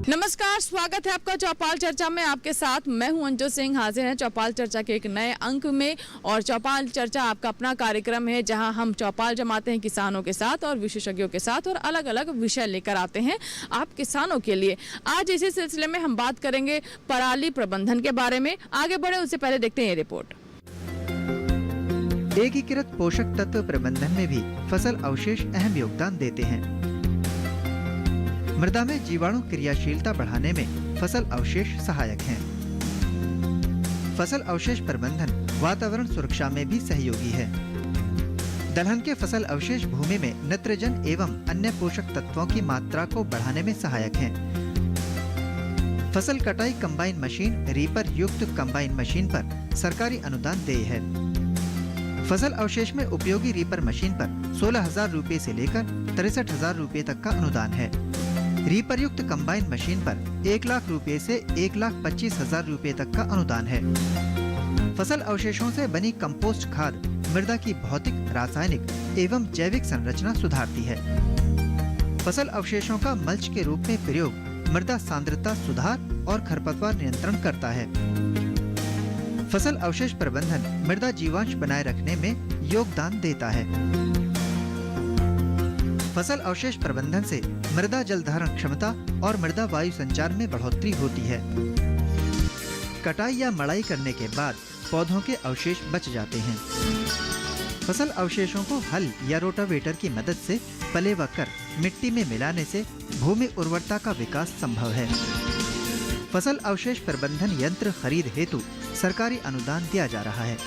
नमस्कार, स्वागत है आपका चौपाल चर्चा में। आपके साथ मैं हूं अंजू सिंह। हाजिर हैं चौपाल चर्चा के एक नए अंक में। और चौपाल चर्चा आपका अपना कार्यक्रम है जहां हम चौपाल जमाते हैं किसानों के साथ और विशेषज्ञों के साथ और अलग अलग विषय लेकर आते हैं आप किसानों के लिए। आज इसी सिलसिले में हम बात करेंगे पराली प्रबंधन के बारे में। आगे बढ़े उससे पहले देखते हैं ये रिपोर्ट। एकीकृत पोषक तत्व प्रबंधन में भी फसल अवशेष अहम योगदान देते हैं। मृदा में जीवाणु क्रियाशीलता बढ़ाने में फसल अवशेष सहायक हैं। फसल अवशेष प्रबंधन वातावरण सुरक्षा में भी सहयोगी है। दलहन के फसल अवशेष भूमि में नाइट्रोजन एवं अन्य पोषक तत्वों की मात्रा को बढ़ाने में सहायक हैं। फसल कटाई कंबाइन मशीन रीपर युक्त कंबाइन मशीन पर सरकारी अनुदान देय है। फसल अवशेष में उपयोगी रीपर मशीन पर 16,000 रुपए से लेकर 63,000 रुपए तक का अनुदान है। रीपर युक्त कंबाइन मशीन पर 1 लाख रुपए से 1,25,000 रुपए तक का अनुदान है। फसल अवशेषों से बनी कंपोस्ट खाद मृदा की भौतिक, रासायनिक एवं जैविक संरचना सुधारती है। फसल अवशेषों का मल्च के रूप में प्रयोग मृदा सांद्रता सुधार और खरपतवार नियंत्रण करता है। फसल अवशेष प्रबंधन मृदा जीवांश बनाए रखने में योगदान देता है। फसल अवशेष प्रबंधन से मृदा जल धारण क्षमता और मृदा वायु संचार में बढ़ोतरी होती है। कटाई या मड़ाई करने के बाद पौधों के अवशेष बच जाते हैं। फसल अवशेषों को हल या रोटावेटर की मदद से पलेवा कर मिट्टी में मिलाने से भूमि उर्वरता का विकास संभव है। फसल अवशेष प्रबंधन यंत्र खरीद हेतु सरकारी अनुदान दिया जा रहा है।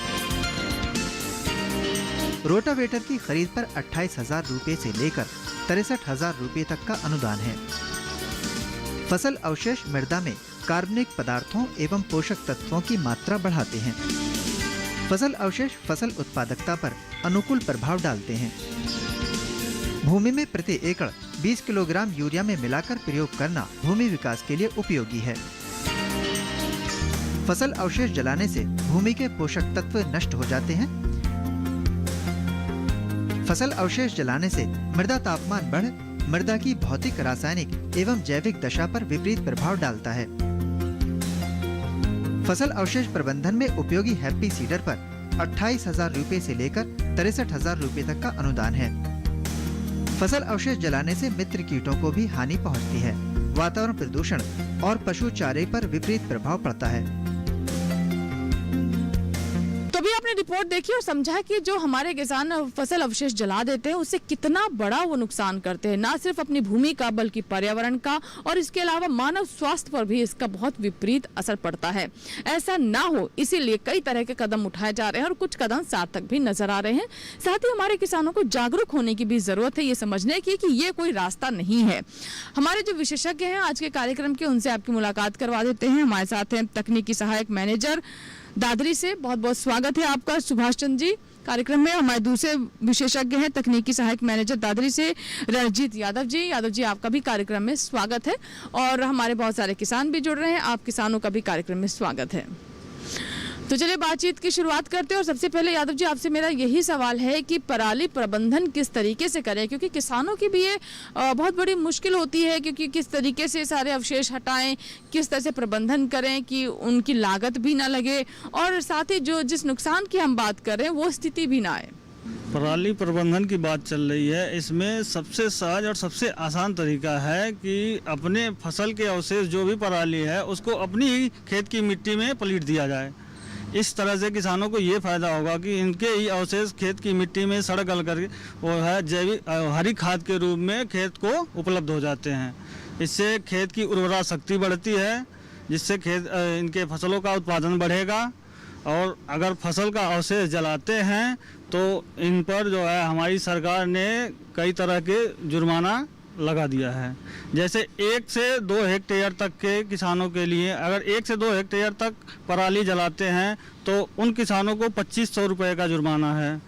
रोटावेटर की खरीद पर 28,000 रुपए से लेकर 63,000 रुपए तक का अनुदान है। फसल अवशेष मृदा में कार्बनिक पदार्थों एवं पोषक तत्वों की मात्रा बढ़ाते हैं। फसल अवशेष फसल उत्पादकता पर अनुकूल प्रभाव डालते हैं। भूमि में प्रति एकड़ 20 किलोग्राम यूरिया में मिलाकर प्रयोग करना भूमि विकास के लिए उपयोगी है। फसल अवशेष जलाने से भूमि के पोषक तत्व नष्ट हो जाते हैं। फसल अवशेष जलाने से मृदा तापमान बढ़ मृदा की भौतिक, रासायनिक एवं जैविक दशा पर विपरीत प्रभाव डालता है। फसल अवशेष प्रबंधन में उपयोगी हैप्पी सीडर पर 28,000 रुपए से लेकर 63,000 रुपए तक का अनुदान है। फसल अवशेष जलाने से मित्र कीटों को भी हानि पहुंचती है। वातावरण प्रदूषण और पशु चारे पर विपरीत प्रभाव पड़ता है। अभी आपने रिपोर्ट देखी और समझा कि जो हमारे किसान फसल अवशेष जला देते हैं उससे कितना बड़ा वो नुकसान करते हैं, ना सिर्फ अपनी भूमि का बल्कि पर्यावरण का, और इसके अलावा मानव स्वास्थ्य पर भी इसका बहुत विपरीत असर पड़ता है। ऐसा ना हो इसीलिए कई तरह के कदम उठाए जा रहे हैं और कुछ कदम सार्थक भी नजर आ रहे हैं। साथ ही हमारे किसानों को जागरूक होने की भी जरूरत है, ये समझने की कि ये कोई रास्ता नहीं है। हमारे जो विशेषज्ञ हैं आज के कार्यक्रम के, उनसे आपकी मुलाकात करवा देते हैं। हमारे साथ हैं तकनीकी सहायक मैनेजर दादरी से, बहुत बहुत स्वागत है आपका सुभाष चंद्र जी कार्यक्रम में। हमारे दूसरे विशेषज्ञ हैं तकनीकी सहायक मैनेजर दादरी से रणजीत यादव जी। यादव जी, आपका भी कार्यक्रम में स्वागत है। और हमारे बहुत सारे किसान भी जुड़ रहे हैं, आप किसानों का भी कार्यक्रम में स्वागत है। तो चलिए बातचीत की शुरुआत करते हैं। और सबसे पहले यादव जी, आपसे मेरा यही सवाल है कि पराली प्रबंधन किस तरीके से करें, क्योंकि किसानों की भी ये बहुत बड़ी मुश्किल होती है, क्योंकि किस तरीके से सारे अवशेष हटाएं, किस तरह से प्रबंधन करें कि उनकी लागत भी ना लगे और साथ ही जो जिस नुकसान की हम बात कर रहे हैं वो स्थिति भी ना आए। पराली प्रबंधन की बात चल रही है। इसमें सबसे सहज और सबसे आसान तरीका है कि अपने फसल के अवशेष जो भी पराली है उसको अपनी ही खेत की मिट्टी में पलीट दिया जाए। इस तरह से किसानों को ये फायदा होगा कि इनके ही अवशेष खेत की मिट्टी में सड़ गल कर वो है जैविक हरी खाद के रूप में खेत को उपलब्ध हो जाते हैं। इससे खेत की उर्वरा शक्ति बढ़ती है, जिससे खेत इनके फसलों का उत्पादन बढ़ेगा। और अगर फसल का अवशेष जलाते हैं तो इन पर जो है हमारी सरकार ने कई तरह के जुर्माना लगा दिया है। जैसे 1 से 2 हेक्टेयर तक के किसानों के लिए, अगर 1 से 2 हेक्टेयर तक पराली जलाते हैं तो उन किसानों को 2,500 रुपये का जुर्माना है।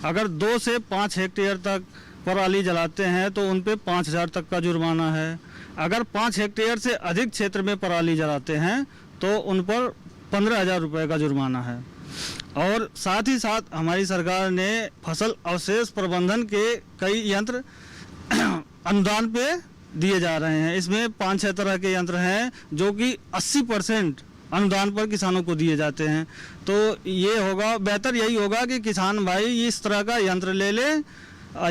अगर 2 से 5 हेक्टेयर तक पराली जलाते हैं तो उन पे 5,000 तक का जुर्माना है। अगर 5 हेक्टेयर से अधिक क्षेत्र में पराली जलाते हैं तो उन पर 15,000 रुपये का जुर्माना है। और साथ ही साथ हमारी सरकार ने फसल अवशेष प्रबंधन के कई यंत्र अनुदान पे दिए जा रहे हैं। इसमें 5-6 तरह के यंत्र हैं जो कि 80% अनुदान पर किसानों को दिए जाते हैं। तो ये होगा, बेहतर यही होगा कि किसान भाई इस तरह का यंत्र ले ले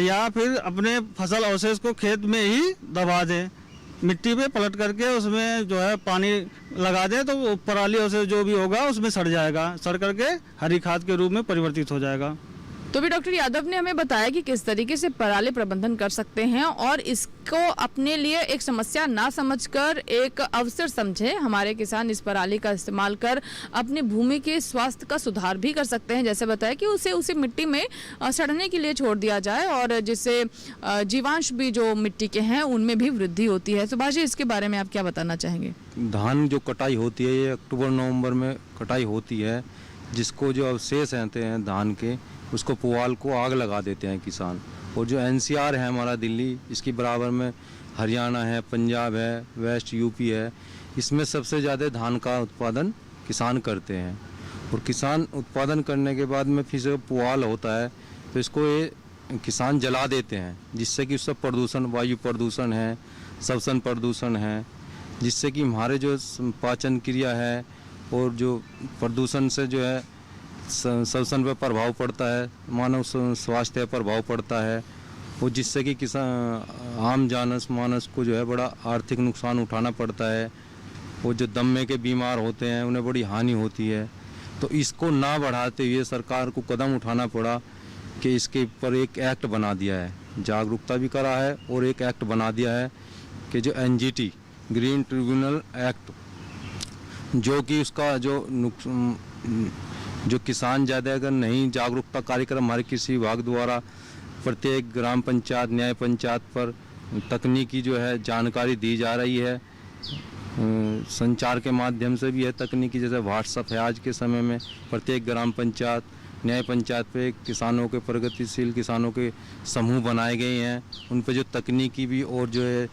या फिर अपने फसल अवशेष को खेत में ही दबा दें, मिट्टी पे पलट करके उसमें जो है पानी लगा दें, तो वो पराली अवशेष जो भी होगा उसमें सड़ जाएगा, सड़ करके हरी खाद के रूप में परिवर्तित हो जाएगा। तो भी डॉक्टर यादव ने हमें बताया कि किस तरीके से पराली प्रबंधन कर सकते हैं और इसको अपने लिए एक समस्या ना समझकर एक अवसर समझे हमारे किसान इस पराली का इस्तेमाल कर अपनी भूमि के स्वास्थ्य का सुधार भी कर सकते हैं। जैसे बताया कि उसे मिट्टी में सड़ने के लिए छोड़ दिया जाए और जिससे जीवांश भी जो मिट्टी के हैं उनमें भी वृद्धि होती है। सुभाष जी, इसके बारे में आप क्या बताना चाहेंगे? धान जो कटाई होती है ये अक्टूबर-नवंबर में कटाई होती है, जिसको जो अवशेष रहते हैं धान के उसको पुआल को आग लगा देते हैं किसान। और जो एनसीआर है हमारा दिल्ली, इसकी बराबर में हरियाणा है, पंजाब है, वेस्ट यूपी है, इसमें सबसे ज़्यादा धान का उत्पादन किसान करते हैं। और किसान उत्पादन करने के बाद में फिर से पुआल होता है तो इसको ये किसान जला देते हैं, जिससे कि उससे प्रदूषण, वायु प्रदूषण है, श्वसन प्रदूषण है, जिससे कि हमारे जो पाचन क्रिया है और जो प्रदूषण से जो है श्वसन पर प्रभाव पड़ता है, मानव स्वास्थ्य पर प्रभाव पड़ता है और जिससे कि किसान आम मानस को जो है बड़ा आर्थिक नुकसान उठाना पड़ता है और जो दमे के बीमार होते हैं उन्हें बड़ी हानि होती है। तो इसको ना बढ़ाते हुए सरकार को कदम उठाना पड़ा कि इसके ऊपर एक एक्ट बना दिया है, जागरूकता भी करा है और एक एक्ट बना दिया है कि जो एनजीटी ग्रीन ट्रिब्यूनल एक्ट, जो कि उसका जो किसान ज़्यादा अगर नहीं जागरूकता कार्यक्रम हमारे कृषि विभाग द्वारा प्रत्येक ग्राम पंचायत, न्याय पंचायत पर तकनीकी जो है जानकारी दी जा रही है, संचार के माध्यम से भी है तकनीकी, जैसे व्हाट्सएप है। आज के समय में प्रत्येक ग्राम पंचायत, न्याय पंचायत पे किसानों के, प्रगतिशील किसानों के समूह बनाए गए हैं, उन पे जो तकनीकी भी और जो है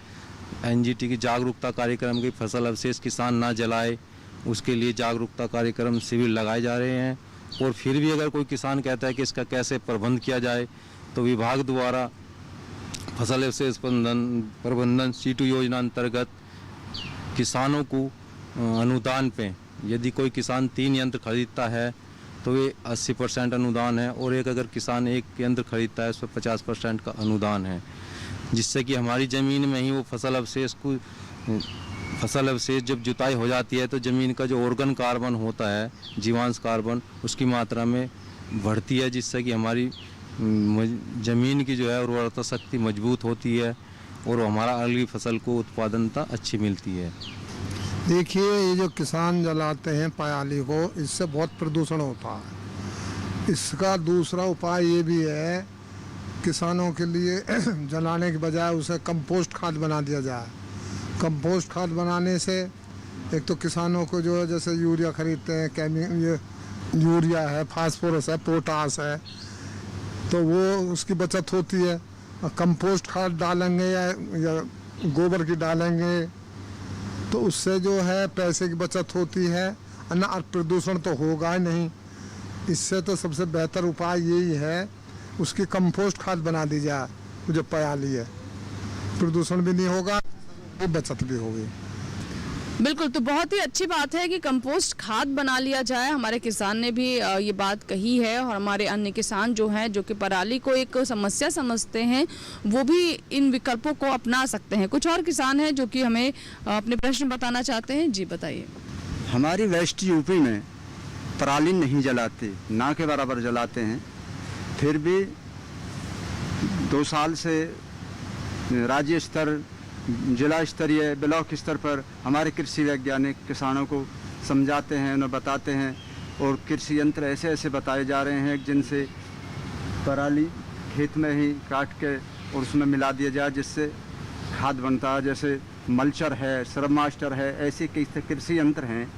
एनजीटी की जागरूकता कार्यक्रम की फसल अवशेष किसान ना जलाए उसके लिए जागरूकता कार्यक्रम शिविर लगाए जा रहे हैं। और फिर भी अगर कोई किसान कहता है कि इसका कैसे प्रबंध किया जाए तो विभाग द्वारा फसल अवशेष प्रबंधन C2 योजना अंतर्गत किसानों को अनुदान पे, यदि कोई किसान 3 यंत्र खरीदता है तो ये 80% अनुदान है और एक अगर किसान 1 यंत्र खरीदता है उस पर 50% का अनुदान है, जिससे कि हमारी ज़मीन में ही वो फसल अवशेष जब जुताई हो जाती है तो ज़मीन का जो ऑर्गन कार्बन होता है, जीवांश कार्बन, उसकी मात्रा में बढ़ती है, जिससे कि हमारी ज़मीन की जो है उर्वरता शक्ति मजबूत होती है और हमारा अगली फसल को उत्पादनता अच्छी मिलती है। देखिए, ये जो किसान जलाते हैं पराली को, इससे बहुत प्रदूषण होता है। इसका दूसरा उपाय ये भी है, किसानों के लिए जलाने के बजाय उसे कंपोस्ट खाद बना दिया जाए। कंपोस्ट खाद बनाने से एक तो किसानों को जो है, जैसे यूरिया खरीदते हैं, ये यूरिया है, फास्फोरस है, पोटास है, तो वो उसकी बचत होती है। कंपोस्ट खाद डालेंगे या गोबर की डालेंगे तो उससे जो है पैसे की बचत होती है, और प्रदूषण तो होगा ही नहीं। इससे तो सबसे बेहतर उपाय यही है, उसकी कंपोस्ट खाद बना दी जाए, जो पराली है, प्रदूषण भी नहीं होगा, बचत भी होगी। बिल्कुल, तो बहुत ही अच्छी बात है कि कंपोस्ट खाद बना लिया जाए। हमारे किसान ने भी ये बात कही है और हमारे अन्य किसान जो हैं, जो कि पराली को एक समस्या समझते हैं, वो भी इन विकल्पों को अपना सकते हैं। कुछ और किसान हैं जो कि हमें अपने प्रश्न बताना चाहते हैं। जी बताइए। हमारी वेस्ट यूपी में पराली नहीं जलाते, ना के बराबर जलाते हैं, फिर भी 2 साल से राज्य स्तर, जिला स्तरीय, ब्लॉक स्तर पर हमारे कृषि वैज्ञानिक किसानों को समझाते हैं, उन्हें बताते हैं और कृषि यंत्र ऐसे ऐसे बताए जा रहे हैं जिनसे पराली खेत में ही काट के और उसमें मिला दिया जाए, जिससे खाद बनता है। जैसे मल्चर है, श्रम मास्टर है, ऐसे कई कृषि यंत्र हैं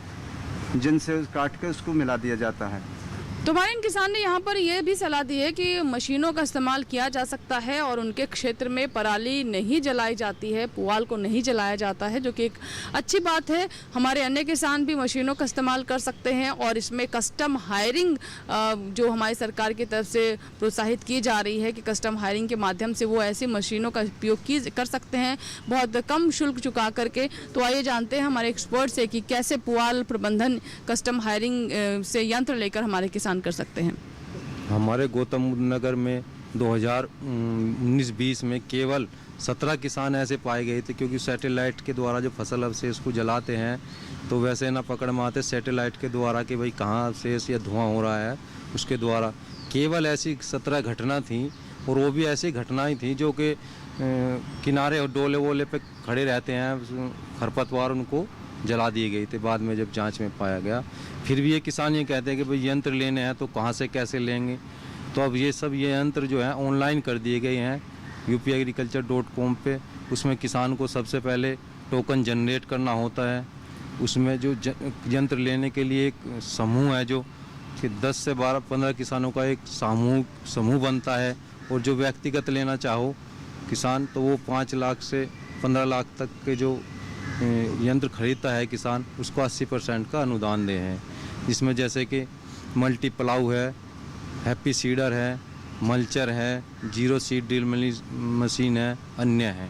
जिनसे काट के उसको मिला दिया जाता है। तो भाई इन किसान ने यहाँ पर यह भी सलाह दी है कि मशीनों का इस्तेमाल किया जा सकता है और उनके क्षेत्र में पराली नहीं जलाई जाती है, पुआल को नहीं जलाया जाता है, जो कि एक अच्छी बात है। हमारे अन्य किसान भी मशीनों का इस्तेमाल कर सकते हैं और इसमें कस्टम हायरिंग जो हमारी सरकार की तरफ से प्रोत्साहित की जा रही है कि कस्टम हायरिंग के माध्यम से वो ऐसी मशीनों का उपयोग कर सकते हैं बहुत कम शुल्क चुका करके। तो आइए जानते हैं हमारे एक्सपर्ट से कि कैसे पुआल प्रबंधन कस्टम हायरिंग से यंत्र लेकर हमारे किसान कर सकते हैं। हमारे गौतम बुद्ध नगर में 2019-20 में केवल 17 किसान ऐसे पाए गए थे, क्योंकि सैटेलाइट के द्वारा जो फसल अवशेष को जलाते हैं तो वैसे ना पकड़ में आते सैटेलाइट के द्वारा कि भाई कहाँ अवशेष या धुआं हो रहा है, उसके द्वारा केवल ऐसी 17 घटना थी। और वो भी ऐसी घटनाएं थी जो कि किनारे और डोले वोले पे खड़े रहते हैं, खरपतवार उनको जला दिए गए थे। बाद में जब जांच में पाया गया, फिर भी ये किसान ये कहते हैं कि भाई यंत्र लेने हैं तो कहाँ से कैसे लेंगे। तो अब ये यंत्र जो है ऑनलाइन कर दिए गए हैं upagriculture.com पे। उसमें किसान को सबसे पहले टोकन जनरेट करना होता है। उसमें जो यंत्र लेने के लिए एक समूह है जो कि 10 से 12-15 किसानों का एक समूह बनता है, और जो व्यक्तिगत लेना चाहो किसान तो वो 5 लाख से 15 लाख तक के जो यंत्र खरीदता है किसान, उसको 80% का अनुदान दे हैं। जिसमें जैसे कि मल्टी प्लाऊ है, हैप्पी सीडर है, मल्चर है, जीरो सीड ड्रिल मशीन है, अन्य है।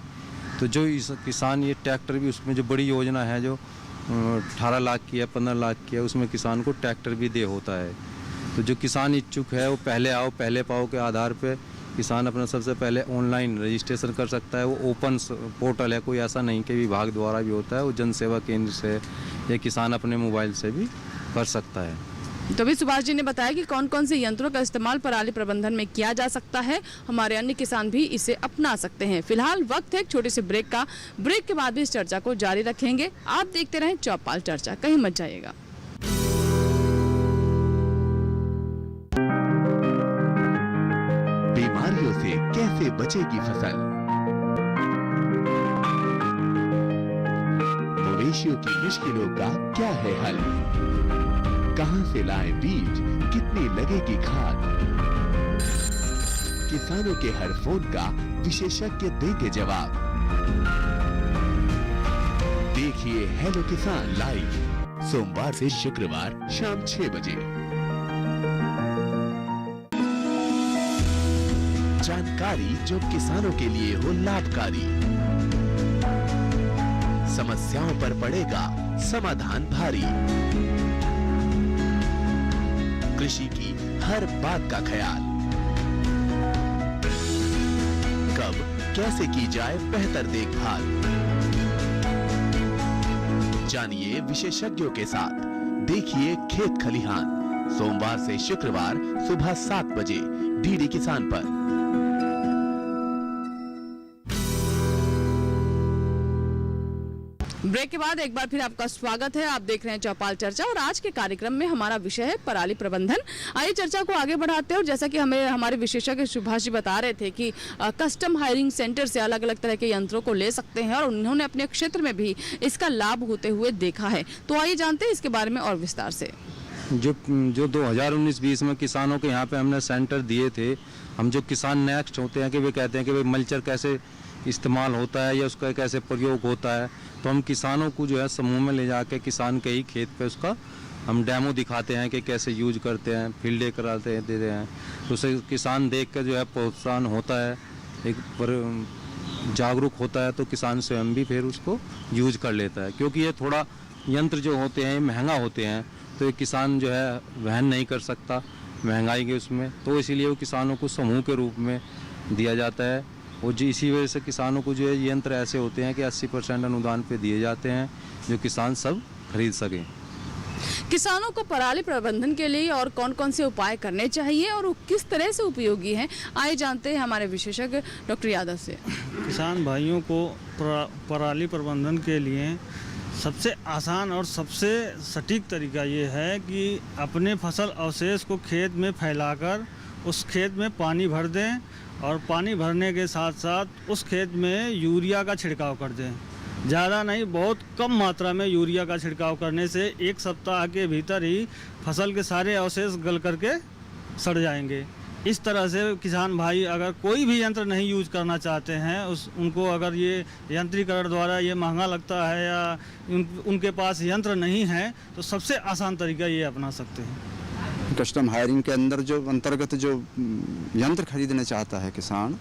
तो जो इस किसान ये ट्रैक्टर भी, उसमें जो बड़ी योजना है जो 18 लाख की है, 15 लाख की है, उसमें किसान को ट्रैक्टर भी दे होता है। तो जो किसान इच्छुक है वो पहले आओ पहले पाओ के आधार पे किसान अपना सबसे पहले ऑनलाइन रजिस्ट्रेशन कर सकता है। वो ओपन पोर्टल है, कोई ऐसा नहीं कि विभाग द्वारा भी होता है, वो जन सेवा केंद्र से या किसान अपने मोबाइल से भी कर सकता है। तो अभी सुभाष जी ने बताया कि कौन कौन से यंत्रों का इस्तेमाल पराली प्रबंधन में किया जा सकता है। हमारे अन्य किसान भी इसे अपना सकते हैं। फिलहाल वक्त है एक छोटे से ब्रेक का। ब्रेक के बाद भी इस चर्चा को जारी रखेंगे। आप देखते रहें चौपाल चर्चा, कहीं मत जाइएगा। बीमारियों से कैसे बचेगी फसल, मवेशियों की मुश्किलों का क्या है हल, कहां से लाएं बीज, कितनी लगेगी खाद, किसानों के हर फोन का विशेषज्ञ देंगे जवाब। देखिए हेलो किसान लाइव सोमवार से शुक्रवार शाम 6 बजे। जानकारी जो किसानों के लिए हो लाभकारी, समस्याओं पर पड़ेगा समाधान भारी, कृषि की हर बात का ख्याल, कब कैसे की जाए बेहतर देखभाल। जानिए विशेषज्ञों के साथ, देखिए खेत खलिहान सोमवार से शुक्रवार सुबह 7 बजे डीडी किसान पर। ब्रेक के बाद एक बार फिर आपका स्वागत है। आप देख रहे हैं चौपाल चर्चा और आज के कार्यक्रम में हमारा विषय है पराली प्रबंधन। आइए चर्चा को आगे बढ़ाते हैं। और जैसा कि हमारे विशेषज्ञ सुभाष जी बता रहे थे कि कस्टम हायरिंग सेंटर से अलग अलग तरह के यंत्रों को ले सकते हैं और उन्होंने अपने क्षेत्र में भी इसका लाभ होते हुए देखा है। तो आइए जानते हैं इसके बारे में और विस्तार से। जो 2019-20 में किसानों के यहाँ पे हमने सेंटर दिए थे, हम जो किसान नेक्स्ट होते हैं कि वे कहते हैं कि भाई मल्चर कैसे इस्तेमाल होता है या उसका कैसे प्रयोग होता है, तो हम किसानों को जो है समूह में ले जाके किसान के ही खेत पे उसका हम डेमो दिखाते हैं कि कैसे यूज करते हैं, फील्ड डे कराते हैं, देते हैं। तो उससे किसान देख कर जो है प्रोत्साहन होता है, एक पर जागरूक होता है, तो किसान स्वयं भी फिर उसको यूज कर लेता है। क्योंकि ये थोड़ा यंत्र जो होते हैं महंगा होते हैं, तो ये किसान जो है वहन नहीं कर सकता महंगाई के उसमें, तो इसीलिए वो किसानों को समूह के रूप में दिया जाता है। और जी इसी वजह से किसानों को जो है यंत्र ऐसे होते हैं कि 80% अनुदान पे दिए जाते हैं, जो किसान सब खरीद सकें। किसानों को पराली प्रबंधन के लिए और कौन कौन से उपाय करने चाहिए और वो किस तरह से उपयोगी हैं, आइए जानते हैं हमारे विशेषज्ञ डॉक्टर यादव से। किसान भाइयों को पराली प्रबंधन के लिए सबसे आसान और सबसे सटीक तरीका ये है कि अपने फसल अवशेष को खेत में फैलाकर उस खेत में पानी भर दें और पानी भरने के साथ साथ उस खेत में यूरिया का छिड़काव कर दें। ज़्यादा नहीं, बहुत कम मात्रा में यूरिया का छिड़काव करने से 1 सप्ताह के भीतर ही फसल के सारे अवशेष गल करके सड़ जाएंगे। इस तरह से किसान भाई अगर कोई भी यंत्र नहीं यूज करना चाहते हैं, उनको अगर ये यंत्रीकरण द्वारा ये महंगा लगता है या उनके पास यंत्र नहीं है, तो सबसे आसान तरीका ये अपना सकते हैं। कस्टम हायरिंग के अंदर जो अंतर्गत जो यंत्र खरीदना चाहता है किसान,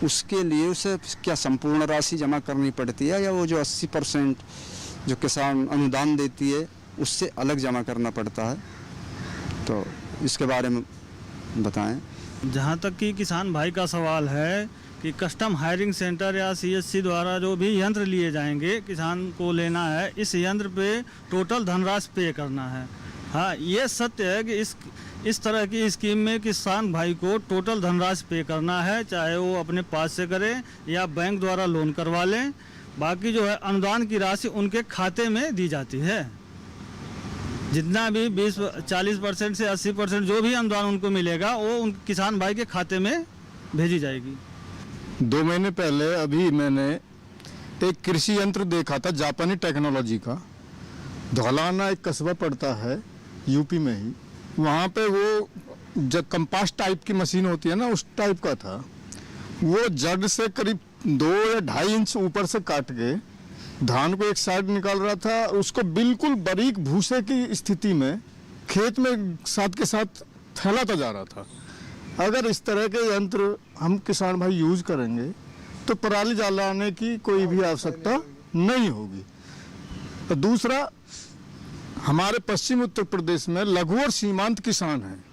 उसके लिए उसे क्या संपूर्ण राशि जमा करनी पड़ती है या वो जो 80% जो किसान अनुदान देती है उससे अलग जमा करना पड़ता है? तो इसके बारे में बताएं। जहाँ तक कि किसान भाई का सवाल है कि कस्टम हायरिंग सेंटर या CSC द्वारा जो भी यंत्र लिए जाएंगे, किसान को लेना है, इस यंत्र पे टोटल धनराशि पे करना है। हाँ, ये सत्य है कि इस तरह की स्कीम में किसान भाई को टोटल धनराशि पे करना है, चाहे वो अपने पास से करे या बैंक द्वारा लोन करवा लें। बाकी जो है अनुदान की राशि उनके खाते में दी जाती है। जितना भी 40% से 80% जो भी अनुदान उनको मिलेगा वो उन किसान भाई के खाते में भेजी जाएगी। 2 महीने पहले अभी मैंने एक कृषि यंत्र देखा था जापानी टेक्नोलॉजी का। धौलाना एक कस्बा पड़ता है यूपी में ही, वहाँ पे वो जब कंपास टाइप की मशीन होती है ना, उस टाइप का था। वो जड़ से करीब 2 या 2.5 इंच ऊपर से काट के धान को एक साइड निकाल रहा था, उसको बिल्कुल बारीक भूसे की स्थिति में खेत में साथ के साथ फैलाता जा रहा था। अगर इस तरह के यंत्र हम किसान भाई यूज करेंगे तो पराली जलाने की कोई भी आवश्यकता नहीं होगी। तो दूसरा, हमारे पश्चिम उत्तर प्रदेश में लघु और सीमांत किसान हैं,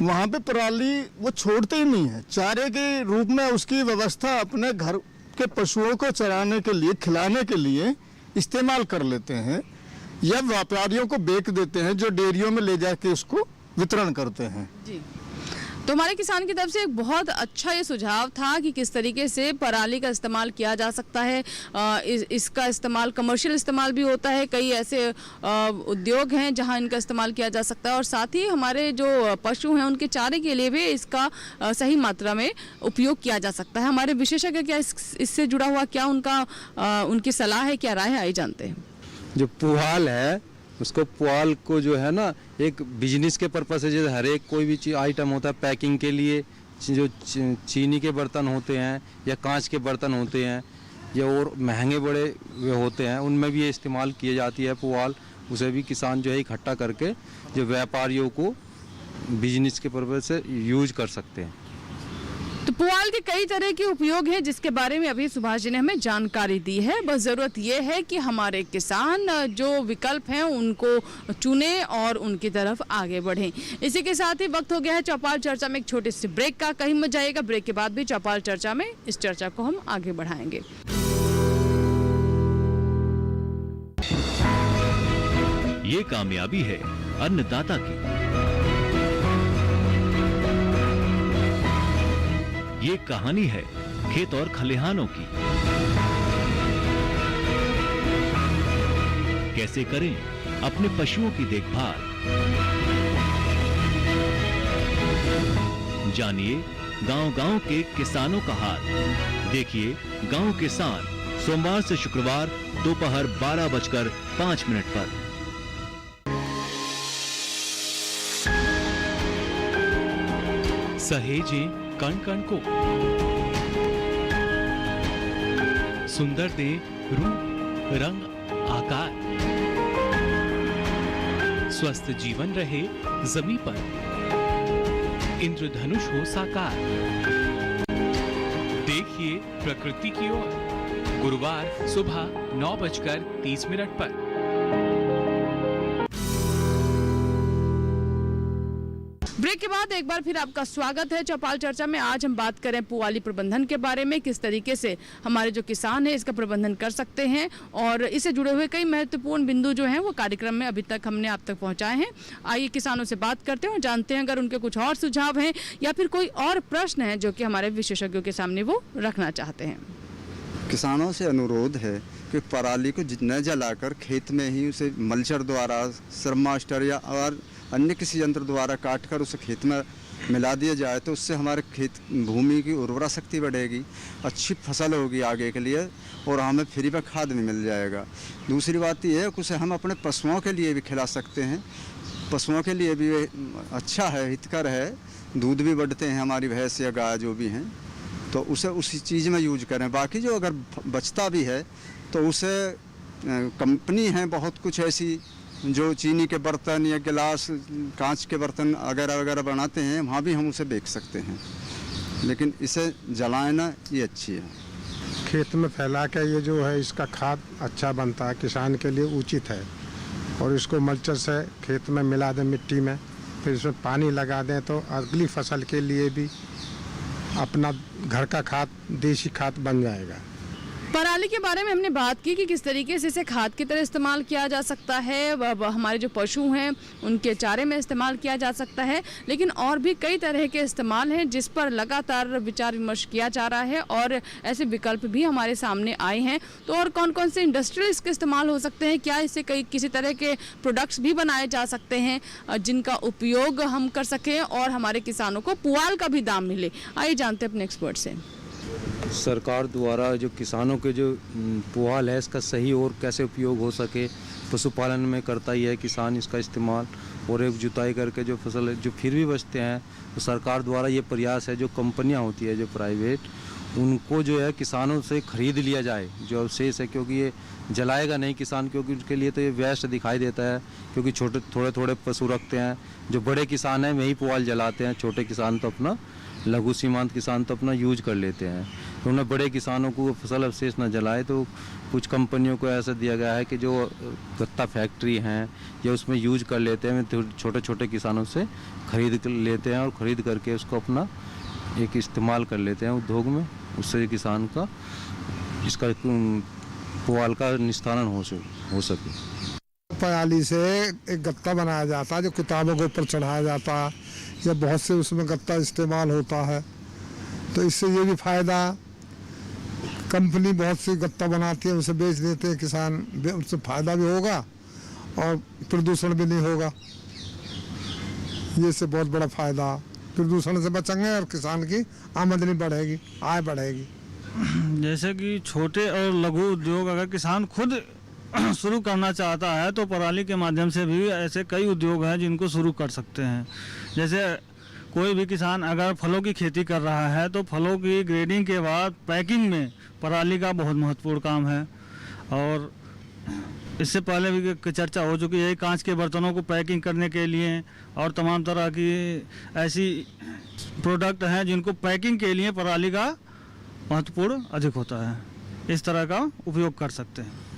वहाँ पे पराली वो छोड़ते ही नहीं है। चारे के रूप में उसकी व्यवस्था अपने घर के पशुओं को चराने के लिए, खिलाने के लिए इस्तेमाल कर लेते हैं या व्यापारियों को बेच देते हैं, जो डेयरियों में ले जाके उसको वितरण करते हैं। जी, तो हमारे किसान की तरफ से एक बहुत अच्छा ये सुझाव था कि किस तरीके से पराली का इस्तेमाल किया जा सकता है। इसका इस्तेमाल कमर्शियल इस्तेमाल भी होता है, कई ऐसे उद्योग हैं जहां इनका इस्तेमाल किया जा सकता है, और साथ ही हमारे जो पशु हैं उनके चारे के लिए भी इसका सही मात्रा में उपयोग किया जा सकता है। हमारे विशेषज्ञ क्या इससे जुड़ा हुआ क्या उनकी सलाह है, क्या राय है, आइए जानते हैं। जो पुआल है उसको, पुआल को जो है ना एक बिजनेस के पर्पस से, जैसे हर एक कोई भी चीज आइटम होता है पैकिंग के लिए, जो चीनी के बर्तन होते हैं या कांच के बर्तन होते हैं या और महंगे बड़े होते हैं, उनमें भी ये इस्तेमाल की जाती है पुआल। उसे भी किसान जो है इकट्ठा करके जो व्यापारियों को बिजनेस के पर्पस से यूज कर सकते हैं। तो पुआल के कई तरह के उपयोग हैं जिसके बारे में अभी सुभाष जी ने हमें जानकारी दी है। बस ज़रूरत ये है कि हमारे किसान जो विकल्प हैं उनको चुने और उनकी तरफ आगे बढ़ें। इसी के साथ ही वक्त हो गया है चौपाल चर्चा में एक छोटे से ब्रेक का। कहीं मत जाइएगा, ब्रेक के बाद भी चौपाल चर्चा में इस चर्चा को हम आगे बढ़ाएंगे। ये कामयाबी है अन्नदाता की, ये कहानी है खेत और खलिहानों की। कैसे करें अपने पशुओं की देखभाल, जानिए गांव-गांव के किसानों का हाल। देखिए गांव किसान सोमवार से शुक्रवार दोपहर 12:05 पर। सहेजें कण कण को, सुंदर दे रूप रंग आकार, स्वस्थ जीवन रहे जमीन पर, इंद्रधनुष हो साकार। देखिए प्रकृति की ओर, गुरुवार सुबह 9:30 पर। ब्रेक के बाद एक बार फिर आपका स्वागत है चौपाल चर्चा में। आज हम बात करें पुआली प्रबंधन के बारे में, किस तरीके से हमारे जो किसान हैं इसका प्रबंधन कर सकते हैं, और इससे जुड़े हुए कई महत्वपूर्ण बिंदु जो हैं वो कार्यक्रम में अभी तक हमने आप तक पहुंचाए हैं। आइए किसानों से बात करते हैं और जानते हैं अगर उनके कुछ और सुझाव हैं या फिर कोई और प्रश्न है जो कि हमारे विशेषज्ञों के सामने वो रखना चाहते हैं। किसानों से अनुरोध है कि पराली को न जलाकर खेत में ही उसे मल्चर द्वारा, श्रम मास्टर या और अन्य किसी यंत्र द्वारा काटकर उसे खेत में मिला दिया जाए तो उससे हमारे खेत भूमि की उर्वरा शक्ति बढ़ेगी, अच्छी फसल होगी आगे के लिए, और हमें फ्री में खाद भी मिल जाएगा। दूसरी बात ये है कि उसे हम अपने पशुओं के लिए भी खिला सकते हैं, पशुओं के लिए भी अच्छा है, हितकर है, दूध भी बढ़ते हैं हमारी भैंस या गाय जो भी हैं, तो उसे उसी चीज़ में यूज करें। बाकी जो अगर बचता भी है तो उसे कंपनी हैं बहुत कुछ ऐसी जो चीनी के बर्तन या गिलास, कांच के बर्तन वगैरह वगैरह बनाते हैं, वहाँ भी हम उसे बेच सकते हैं, लेकिन इसे जलाना ये अच्छी है। खेत में फैला के ये जो है इसका खाद अच्छा बनता है, किसान के लिए उचित है। और इसको मल्चर से खेत में मिला दें मिट्टी में, फिर इसमें पानी लगा दें तो अगली फसल के लिए भी अपना घर का खाद, देसी खाद बन जाएगा। पराली के बारे में हमने बात की कि किस तरीके से इसे खाद की तरह इस्तेमाल किया जा सकता है, हमारे जो पशु हैं उनके चारे में इस्तेमाल किया जा सकता है, लेकिन और भी कई तरह के इस्तेमाल हैं जिस पर लगातार विचार विमर्श किया जा रहा है और ऐसे विकल्प भी हमारे सामने आए हैं। तो और कौन कौन से इंडस्ट्रियल इसके इस्तेमाल हो सकते हैं, क्या इससे किसी तरह के प्रोडक्ट्स भी बनाए जा सकते हैं जिनका उपयोग हम कर सकें और हमारे किसानों को पुआल का भी दाम मिले। आइए जानते हैं अपने एक्सपर्ट से। सरकार द्वारा जो किसानों के जो पुआल है इसका सही और कैसे उपयोग हो सके, पशुपालन में करता ही है किसान इसका इस्तेमाल, और एक जुताई करके जो फसल जो फिर भी बचते हैं तो सरकार द्वारा ये प्रयास है जो कंपनियां होती है जो प्राइवेट, उनको जो है किसानों से खरीद लिया जाए जो अवशेष है, क्योंकि ये जलाएगा नहीं किसान, क्योंकि उनके लिए तो ये वेस्ट दिखाई देता है, क्योंकि छोटे थोड़े पशु रखते हैं। जो बड़े किसान हैं वही पुआल जलाते हैं, छोटे किसान तो अपना, लघु सीमांत किसान तो अपना यूज कर लेते हैं। तो उन्हें बड़े किसानों को फसल अवशेष न जलाए, तो कुछ कंपनियों को ऐसा दिया गया है कि जो गत्ता फैक्ट्री हैं या उसमें यूज कर लेते हैं, तो छोटे छोटे किसानों से खरीद लेते हैं और ख़रीद करके उसको अपना एक इस्तेमाल कर लेते हैं उद्योग में, उससे किसान का इसका पुआल का निस्तारण हो सके। पराली से एक गत्ता बनाया जाता है जो किताबों के ऊपर चढ़ाया जाता है, या बहुत से उसमें गत्ता इस्तेमाल होता है, तो इससे ये भी फ़ायदा, कंपनी बहुत सी गत्ता बनाती है उसे बेच देते हैं किसान, उससे फ़ायदा भी होगा और प्रदूषण भी नहीं होगा। ये से बहुत बड़ा फ़ायदा, प्रदूषण से बचेंगे और किसान की आमदनी बढ़ेगी, आय बढ़ेगी। जैसे कि छोटे और लघु उद्योग अगर किसान खुद शुरू करना चाहता है तो पराली के माध्यम से भी ऐसे कई उद्योग हैं जिनको शुरू कर सकते हैं। जैसे कोई भी किसान अगर फलों की खेती कर रहा है तो फलों की ग्रेडिंग के बाद पैकिंग में पराली का बहुत महत्वपूर्ण काम है, और इससे पहले भी चर्चा हो चुकी है कांच के बर्तनों को पैकिंग करने के लिए और तमाम तरह की ऐसी प्रोडक्ट हैं जिनको पैकिंग के लिए पराली का महत्वपूर्ण अधिक होता है, इस तरह का उपयोग कर सकते हैं।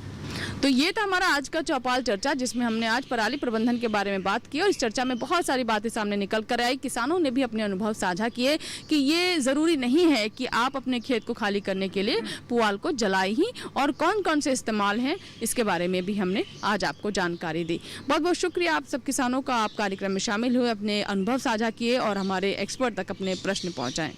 तो ये था हमारा आज का चौपाल चर्चा, जिसमें हमने आज पराली प्रबंधन के बारे में बात की और इस चर्चा में बहुत सारी बातें सामने निकल कर आई। किसानों ने भी अपने अनुभव साझा किए कि ये ज़रूरी नहीं है कि आप अपने खेत को खाली करने के लिए पुआल को जलाए ही, और कौन कौन से इस्तेमाल हैं इसके बारे में भी हमने आज आपको जानकारी दी। बहुत बहुत शुक्रिया आप सब किसानों का, आप कार्यक्रम में शामिल हुए, अपने अनुभव साझा किए और हमारे एक्सपर्ट तक अपने प्रश्न पहुँचाएँ।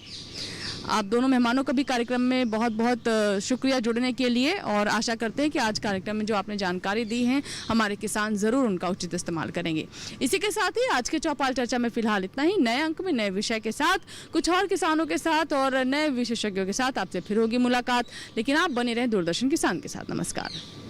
आप दोनों मेहमानों का भी कार्यक्रम में बहुत बहुत शुक्रिया जुड़ने के लिए, और आशा करते हैं कि आज कार्यक्रम में जो आपने जानकारी दी है हमारे किसान ज़रूर उनका उचित इस्तेमाल करेंगे। इसी के साथ ही आज के चौपाल चर्चा में फिलहाल इतना ही। नए अंक में नए विषय के साथ, कुछ और किसानों के साथ और नए विशेषज्ञों के साथ आपसे फिर होगी मुलाकात, लेकिन आप बने रहें दूरदर्शन किसान के साथ। नमस्कार।